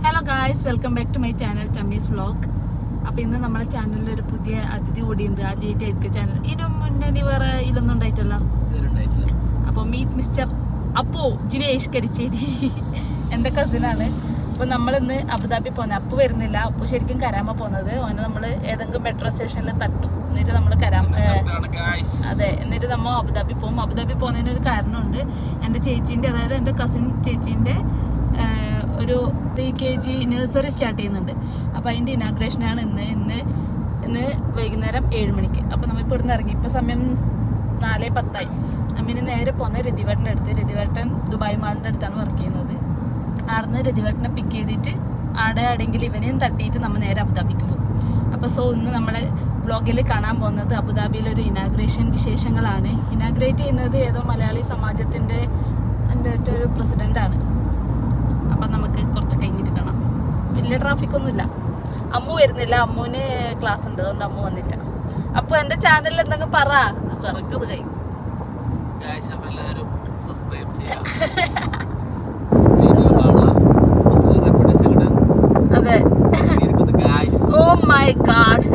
Hello guys, welcome back to my channel Chammi's vlog. അപ്പോൾ ഇന്ന് നമ്മുടെ ചാനലിൽ ഒരു പുതിയ അതിഥി കൂടിയുണ്ട്. ആദ്യമായിട്ടായിരിക്കും ചാനൽ. ഇതിനു മുന്നേ നീ വേറെ ഇതൊന്നും ഉണ്ടായിട്ടല്ലോ. അപ്പോൾ മീറ്റ് മിസ്റ്റർ അപ്പു ജിനേഷ് കരിച്ചേരി, എൻ്റെ കസിനാണ്. അപ്പോൾ നമ്മളിന്ന് അബുദാബി പോകുന്നത്. അപ്പു വരുന്നില്ല, അപ്പു ശരിക്കും കരാമ പോകുന്നത്. ഓനെ നമ്മൾ ഏതെങ്കിലും മെട്രോ സ്റ്റേഷനിൽ തട്ടും, എന്നിട്ട് നമ്മൾ അതെ, എന്നിട്ട് നമ്മൾ അബുദാബി പോകും. അബുദാബി പോകുന്നതിനൊരു കാരണമുണ്ട്. എൻ്റെ ചേച്ചീൻ്റെ, അതായത് എൻ്റെ കസിൻ ചേച്ചീൻ്റെ ഒരു PKG നഴ്സറി സ്റ്റാർട്ട് ചെയ്യുന്നുണ്ട്. അപ്പോൾ അതിൻ്റെ ഇനാഗ്രേഷനാണ് ഇന്ന് വൈകുന്നേരം 7 മണിക്ക്. അപ്പോൾ നമ്മൾ ഇപ്പോൾ ഇവിടുന്ന് ഇറങ്ങി. ഇപ്പോൾ സമയം 4:10. നമ്മിന് നേരെ പോകുന്നത് രതിവേട്ടൻ്റെ അടുത്ത്. രതിവേട്ടൻ ദുബായ് മാളിൻ്റെ അടുത്താണ് വർക്ക് ചെയ്യുന്നത്. അവിടുന്ന് രതിവേട്ടനെ പിക്ക് ചെയ്തിട്ട് ആടെങ്കിൽ ഇവനെയും തട്ടിയിട്ട് നമ്മൾ നേരെ അബുദാബിക്ക് പോകും. അപ്പോൾ ഇന്ന് നമ്മളെ വ്ളോഗിൽ കാണാൻ പോകുന്നത് അബുദാബിയിലൊരു ഇനാഗ്രേഷൻ വിശേഷങ്ങളാണ്. ഇനാഗ്രേറ്റ് ചെയ്യുന്നത് ഏതോ മലയാളി സമാജത്തിൻ്റെ ഒരു പ്രസിഡൻ്റാണ്. അപ്പം നമുക്ക് കുറച്ച് കഴിഞ്ഞിട്ട് കാണാം. വലിയ ട്രാഫിക്കൊന്നുമില്ല. അമ്മു വരുന്നില്ല, അമ്മുവിന് ക്ലാസ് ഉണ്ട്, അതുകൊണ്ട് അമ്മു വന്നിട്ട. അപ്പോൾ എൻ്റെ ചാനലിൽ എന്തെങ്കിലും പറ, വിറക്കത് കൈ. അതെ, oh my god.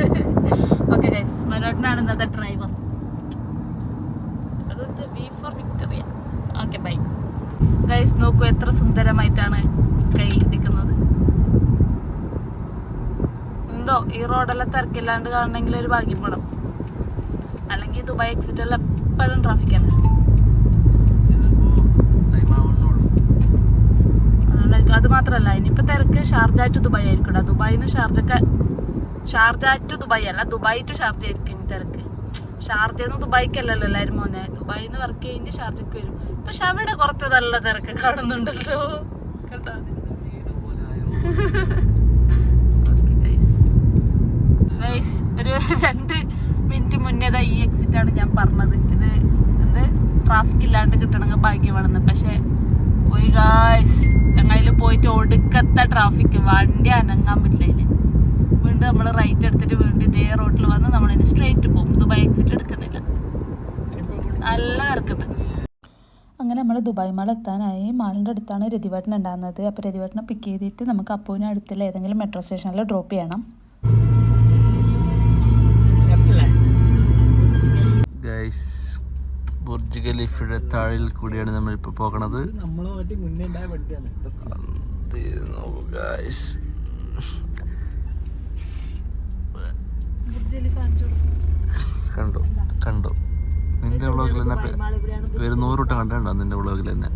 Okay guys, മനോട്ടനാണ് ഇന്നത്തെ ഡ്രൈവർ. അത് V for Victoria. Okay bye guys. നോക്കൂ എത്ര സുന്ദരമായിട്ടാണ് സ്കൈ ഇരിക്കുന്നത്. എന്തോ ഈ റോഡെല്ലാം തിരക്കില്ലാണ്ട് കാണണമെങ്കിൽ ഒരു ഭാഗ്യം വേണം, അല്ലെങ്കിൽ ദുബായ് എക്സിറ്റെല്ലാം എപ്പോഴും ട്രാഫിക്കാണ്. അതുകൊണ്ടായിരിക്കും. അത് മാത്രമല്ല, ഇനിയിപ്പോൾ തിരക്ക് ഷാർജ ടു ദുബായ് ആയിരിക്കും. ദുബായിന്ന് ഷാർജ ടു ദുബായ് അല്ല, ദുബായ് ടു ഷാർജ ആയിരിക്കും ഇനി തിരക്ക്. ഷാർജന്ന് ദുബായ്ക്കല്ലല്ലോ എല്ലാവരും പോകുന്നത്. ദുബായിൽ നിന്ന് വർക്ക് കഴിഞ്ഞ് ഷാർജയ്ക്ക് വരും. പക്ഷെ അവിടെ കുറച്ച് നല്ല തിരക്ക് കാണുന്നുണ്ടല്ലോ, കേട്ടോ. ഒരു 2 മിനിറ്റ് മുന്നേതാ ഈ എക്സിറ്റാണ് ഞാൻ പറഞ്ഞത്. ഇത് ട്രാഫിക് ഇല്ലാണ്ട് കിട്ടണമെങ്കിൽ ഭാഗ്യമാണെന്ന്. പക്ഷെ പോയി ഗായ്സ്, ഞങ്ങളിൽ പോയിട്ട് ഒടുക്കത്തെ ട്രാഫിക്, വണ്ടി അനങ്ങാൻ പറ്റില്ല. അതിൽ വീണ്ടും നമ്മൾ റൈറ്റ് എടുത്തിട്ട് വീണ്ടും ഇതേ റോഡിൽ വന്ന് നമ്മളിനി സ്ട്രെയിറ്റ് പോകും. ദുബായ് എക്സിറ്റ് എടുക്കുന്നില്ല, നല്ല തിരക്കുണ്ട്. അങ്ങനെ നമ്മൾ ദുബായ് മാൾ എത്താനായി. മാളിൻ്റെ അടുത്താണ് രതിവേട്ടൻ ഉണ്ടാകുന്നത്. അപ്പോൾ രതിവേട്ടനെ പിക്ക് ചെയ്തിട്ട് നമുക്ക് അപ്പുവിന് അടുത്തുള്ള ഏതെങ്കിലും മെട്രോ സ്റ്റേഷനിൽ ഡ്രോപ്പ് ചെയ്യണം. ബുർജ് ഖലീഫയുടെ താഴിൽ കൂടിയാണ് നമ്മളിപ്പോൾ പോകുന്നത്. കണ്ടു നിന്റെ വ്ളോഗിൽ തന്നെ ഒരു 100 വട്ടം കണ്ടോ നിന്റെ വ്ളോഗിൽ തന്നെ.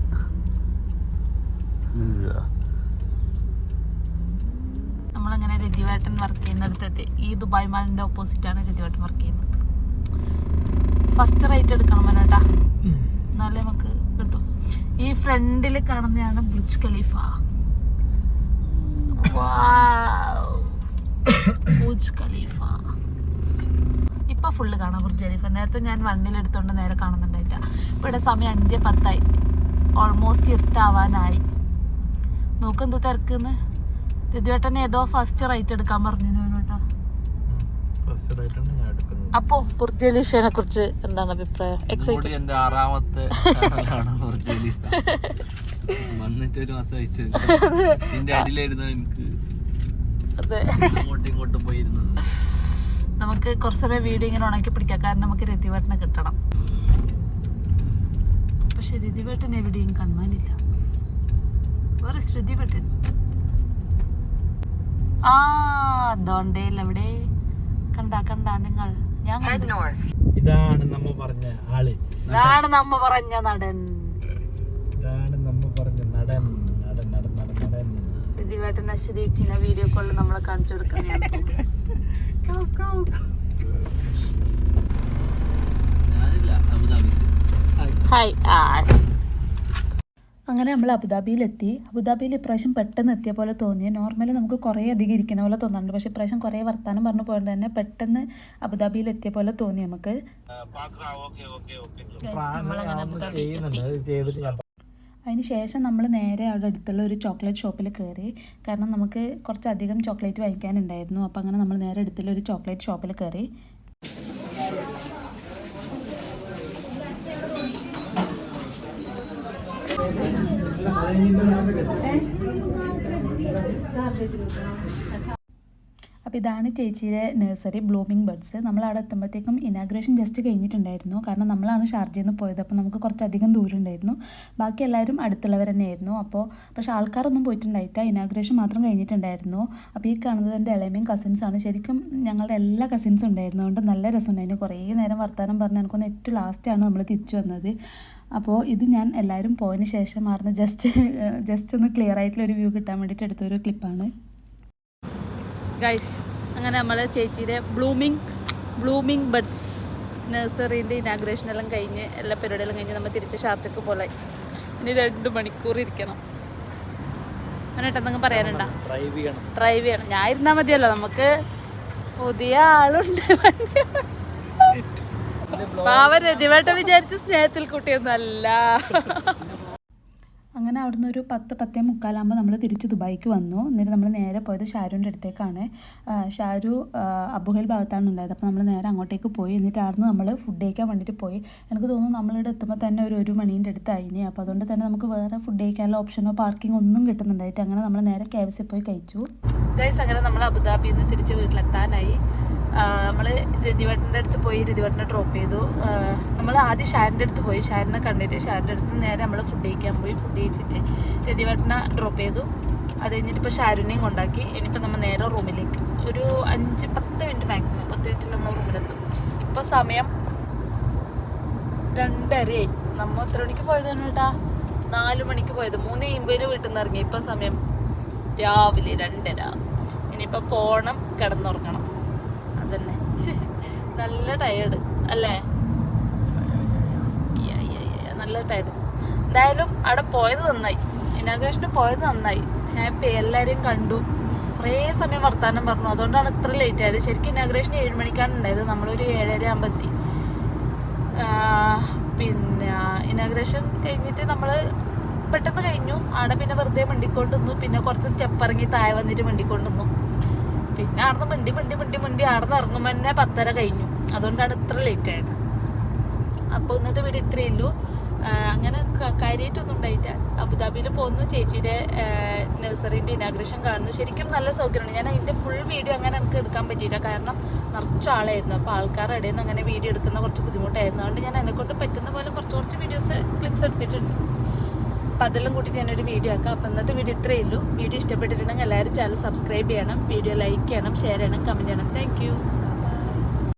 നമ്മളങ്ങനെ രതിവേട്ടൻ വർക്ക് ചെയ്യുന്നിടത്തെത്തി. ഈ ദുബായ് മാളിൻ്റെ ഓപ്പോസിറ്റാണ് രതിവേട്ടൻ വർക്ക് ചെയ്യുന്നത്. ഫസ്റ്റ് റൈറ്റ് എടുക്കണം മനോട്ടാ, എന്നാലേ നമുക്ക് കിട്ടും. ഈ ഫ്രണ്ടിൽ കാണുന്നതാണ് ബുർജ് ഖലീഫ. ബുർജ് ഖലീഫ ഇപ്പൊ ഫുള്ള് കാണാം ബുർജ് ഖലീഫ. നേരത്തെ ഞാൻ 1 എടുത്തോണ്ട് നേരെ കാണുന്നുണ്ടായിട്ട. ഇവിടെ സമയം 5:10. ഓൾമോസ്റ്റ് ഇരുട്ടാവാനായി. നോക്കെന്ത് തിരക്കുന്ന്. രതിവേട്ടനെ ഏതോ ഫസ്റ്റ് റൈറ്റ് എടുക്കാൻ പറഞ്ഞു കേട്ടോ. അപ്പോ ബുർജ് ഖലീഫയെ കുറിച്ച് എന്താണ് അഭിപ്രായം? എന്റെ 6ാമത്തെ ബുർജ് ഖലീഫ വന്നിട്ട് 1 മാസം അയച്ചു. ഇതിന്റെ അടിയിലായിരുന്നു എനിക്ക് ഇങ്ങോട്ടും പോയിരുന്നത്. നമുക്ക് കുറച്ച് സമയം വീഡിയോ ഇങ്ങനെ ഉണക്കി പിടിക്കാം, കാരണം നമുക്ക് രതിവേട്ടനെ കിട്ടണം. പക്ഷെ രതിവേട്ടൻ എവിടെയും കാണാനില്ല. വേറെ രതിവേട്ടൻ അതോണ്ടേലെവിടെ കണ്ട നിങ്ങൾ. ഇതാണ് നമ്മ പറഞ്ഞ ആള്, ഇതാണ് നമ്മ പറഞ്ഞ നടൻ, രതിവേട്ടൻ അശ്വരീച്ചിനെ വീഡിയോ കോളിൽ നമ്മളെ കാണിച്ചു കൊടുക്കുന്നതാണ്. Hi ash. അങ്ങനെ നമ്മൾ അബുദാബിയിലെത്തി. അബുദാബിയിൽ ഇപ്രാവശ്യം പെട്ടെന്ന് എത്തിയ പോലെ തോന്നി. നോർമലി നമുക്ക് കുറേ അധികം ഇരിക്കുന്ന പോലെ തോന്നാറുണ്ട്, പക്ഷേ ഇപ്രാവശ്യം കുറേ വർത്താനം പറഞ്ഞു പോയത് തന്നെ പെട്ടെന്ന് അബുദാബിയിൽ എത്തിയ പോലെ തോന്നി നമുക്ക്. അതിന് ശേഷം നമ്മൾ നേരെ അവിടെ അടുത്തുള്ള ഒരു ചോക്ലേറ്റ് ഷോപ്പിൽ കയറി. കാരണം നമുക്ക് കുറച്ചധികം ചോക്ലേറ്റ് വാങ്ങിക്കാനുണ്ടായിരുന്നു. അപ്പോൾ അങ്ങനെ നമ്മൾ നേരെ അടുത്തുള്ള ഒരു ചോക്ലേറ്റ് ഷോപ്പിൽ കയറി. അപ്പോൾ ഇതാണ് ചേച്ചിയുടെ നഴ്സറി ബ്ലൂമിംഗ് ബഡ്സ്. നമ്മളവിടെ എത്തുമ്പോഴത്തേക്കും ഇനാഗ്രേഷൻ ജസ്റ്റ് കഴിഞ്ഞിട്ടുണ്ടായിരുന്നു. കാരണം നമ്മളാണ് ഷാർജയിൽ നിന്ന് പോയത്. അപ്പോൾ നമുക്ക് കുറച്ചധികം ദൂരം ഉണ്ടായിരുന്നു. ബാക്കി എല്ലാവരും അടുത്തുള്ളവർ തന്നെയായിരുന്നു. പക്ഷേ ആൾക്കാരൊന്നും പോയിട്ടുണ്ടായിട്ടില്ല. ഇനാഗ്രേഷൻ മാത്രം കഴിഞ്ഞിട്ടുണ്ടായിരുന്നു. അപ്പോൾ ഈ കാണുന്നത് എൻ്റെ ഇളയമയും കസിൻസാണ്. ശരിക്കും ഞങ്ങളുടെ എല്ലാ കസിൻസും ഉണ്ടായിരുന്നു. അതുകൊണ്ട് നല്ല രസമുണ്ടായിരുന്നു. കുറേ നേരം വർത്തമാനം പറഞ്ഞ് എനിക്കൊന്ന് ഏറ്റവും ലാസ്റ്റാണ് നമ്മൾ തിരിച്ചു വന്നത്. അപ്പോൾ ഇത് ഞാൻ എല്ലാവരും പോയതിന് ശേഷം മാറുന്ന ജസ്റ്റ് ഒന്ന് ക്ലിയർ ആയിട്ടുള്ളൊരു വ്യൂ കിട്ടാൻ വേണ്ടിയിട്ട് എടുത്തൊരു ക്ലിപ്പാണ്. ഗൈസ്, അങ്ങനെ നമ്മൾ ചേച്ചിയുടെ ബ്ലൂമിംഗ് ബഡ്സ് നഴ്സറീൻ്റെ ഇനാഗ്രേഷൻ എല്ലാം കഴിഞ്ഞ് എല്ലാ പരിപാടിയെല്ലാം കഴിഞ്ഞ് നമ്മൾ തിരിച്ച് ഷാർജക്ക് പോലെ ഇനി 2 മണിക്കൂർ ഇരിക്കണം. അങ്ങനെ എന്തെങ്കിലും പറയാനുണ്ടോ? ഡ്രൈവ് ചെയ്യണം. ഞാൻ ഇരുന്നാൽ മതിയല്ലോ, നമുക്ക് പുതിയ ആളുണ്ട്. പാവൻ രതിവേട്ട വിചാരിച്ച് സ്നേഹത്തിൽ കൂട്ടിയൊന്നല്ല. അങ്ങനെ അവിടുന്ന് ഒരു 10-10:45 നമ്മൾ തിരിച്ച് ദുബായിക്ക് വന്നു. എന്നിട്ട് നമ്മൾ നേരെ പോയത് ഷാരുവിൻ്റെ അടുത്തേക്കാണ്. ഷാരു അബുഹൽ ഭാഗത്താണ് ഉണ്ടായത്. അപ്പോൾ നമ്മൾ നേരെ അങ്ങോട്ടേക്ക് പോയി. എന്നിട്ട് അവിടുന്ന് നമ്മൾ ഫുഡ് കഴിക്കാൻ വേണ്ടിയിട്ട് പോയി. എനിക്ക് തോന്നുന്നു നമ്മളിവിടെ എത്തുമ്പോൾ തന്നെ ഒരു 1 മണീൻ്റെ അടുത്തായിന്. അപ്പോൾ അതുകൊണ്ട് തന്നെ നമുക്ക് വേറെ ഫുഡ് കഴിക്കാനുള്ള ഓപ്ഷനോ പാർക്കിംഗ് ഒന്നും കിട്ടുന്നുണ്ടായിട്ട് അങ്ങനെ നമ്മൾ നേരെ KFC പോയി കഴിച്ചു. ഗൈസ്, അങ്ങനെ നമ്മൾ അബുദാബിയിൽ നിന്ന് തിരിച്ച് വീട്ടിലെത്താനായി. നമ്മൾ രതിവേട്ടൻ്റെ അടുത്ത് പോയി രതിവേട്ടനെ ഡ്രോപ്പ് ചെയ്തു. നമ്മൾ ആദ്യം ഷാരിൻ്റെ അടുത്ത് പോയി. ഷാരിനെ കണ്ടിട്ട് ഷാരിൻ്റെ അടുത്ത് നേരെ നമ്മൾ ഫുഡ് കഴിക്കാൻ പോയി. ഫുഡ് കഴിച്ചിട്ട് രതിവേട്ടനെ ഡ്രോപ്പ് ചെയ്തു. അത് കഴിഞ്ഞിട്ട് ഇപ്പോൾ ഷാരുവിനെയും കൊണ്ടാക്കി. ഇനിയിപ്പോൾ നമ്മൾ നേരെ റൂമിലേക്ക് ഒരു 5-10 മിനിറ്റ് മാക്സിമം 10 മിനിറ്റിൽ നമ്മൾ റൂമിലെത്തും. ഇപ്പോൾ സമയം 2:30. നമ്മൾ എത്ര മണിക്ക് പോയതാണ് കേട്ടാ? 4 മണിക്ക് പോയത്. 3:50 വീട്ടിൽ നിന്ന് ഇറങ്ങി. ഇപ്പോൾ സമയം രാവിലെ 2:30. ഇനിയിപ്പോൾ പോകണം, കിടന്നുറങ്ങണം. അതന്നെ. നല്ല ടയേർഡ് അല്ലേ? നല്ല ടയേർഡ്. എന്തായാലും അവിടെ പോയത് നന്നായി. ഇനാഗ്രേഷന് പോയത് നന്നായി. ഹാപ്പി. എല്ലാവരെയും കണ്ടു. കുറേ സമയം വർത്താനം പറഞ്ഞു. അതുകൊണ്ടാണ് ഇത്ര ലേറ്റ് ആയത്. ശരിക്കും ഇനാഗ്രേഷൻ 7 മണിക്കാണ് ഉണ്ടായത്. നമ്മളൊരു 7:30 ആകുമ്പോൾ എത്തി. പിന്നെ ഇനാഗ്രേഷൻ കഴിഞ്ഞിട്ട് നമ്മൾ പെട്ടെന്ന് കഴിഞ്ഞു. അവിടെ പിന്നെ വെറുതെ മിണ്ടിക്കൊണ്ടിരുന്നു. പിന്നെ കുറച്ച് സ്റ്റെപ്പ് ഇറങ്ങി താഴെ വന്നിട്ട് മിണ്ടിക്കൊണ്ടിരുന്നു. പിന്നെ അവിടുന്ന് മിണ്ടി അവിടുന്ന് ഇറങ്ങുമ്പോൾ തന്നെ 10:30 കഴിഞ്ഞു. അതുകൊണ്ടാണ് ഇത്ര ലേറ്റ് ആയത്. അപ്പോൾ ഇന്നത്തെ വീഡിയോ ഇത്രയേ ഉള്ളൂ. അങ്ങനെ കാര്യമായിട്ടൊന്നും ഉണ്ടായില്ല. അബുദാബിയിൽ പോകുന്നു, ചേച്ചിയുടെ നഴ്സറീൻ്റെ ഇനാഗ്രേഷൻ കാണുന്നു. ശരിക്കും നല്ല സൗകര്യമാണ്. ഞാൻ അതിൻ്റെ ഫുൾ വീഡിയോ അങ്ങനെ എനിക്ക് എടുക്കാൻ പറ്റിയില്ല. കാരണം നിറച്ച ആളായിരുന്നു. അപ്പോൾ ആൾക്കാരുടെ ഇടയിൽ നിന്ന് അങ്ങനെ വീഡിയോ എടുക്കുന്ന കുറച്ച് ബുദ്ധിമുട്ടായിരുന്നു. അതുകൊണ്ട് ഞാൻ എന്നെക്കൊണ്ട് പറ്റുന്ന പോലെ കുറച്ച് വീഡിയോസ് ക്ലിപ്സ് എടുത്തിട്ടുണ്ട്. അപ്പോൾ അതെല്ലാം കൂട്ടിയിട്ട് ഞാനൊരു വീഡിയോ ആക്കാം. അപ്പോൾ ഇന്നത്തെ വീഡിയോ ഇത്രയേ ഉള്ളൂ. വീഡിയോ ഇഷ്ടപ്പെട്ടിട്ടുണ്ടെങ്കിൽ എല്ലാവരും ചാനൽ സബ്സ്ക്രൈബ് ചെയ്യണം, വീഡിയോ ലൈക്ക് ചെയ്യണം, ഷെയർ ചെയ്യണം, കമൻറ്റ് ചെയ്യണം. Thank you.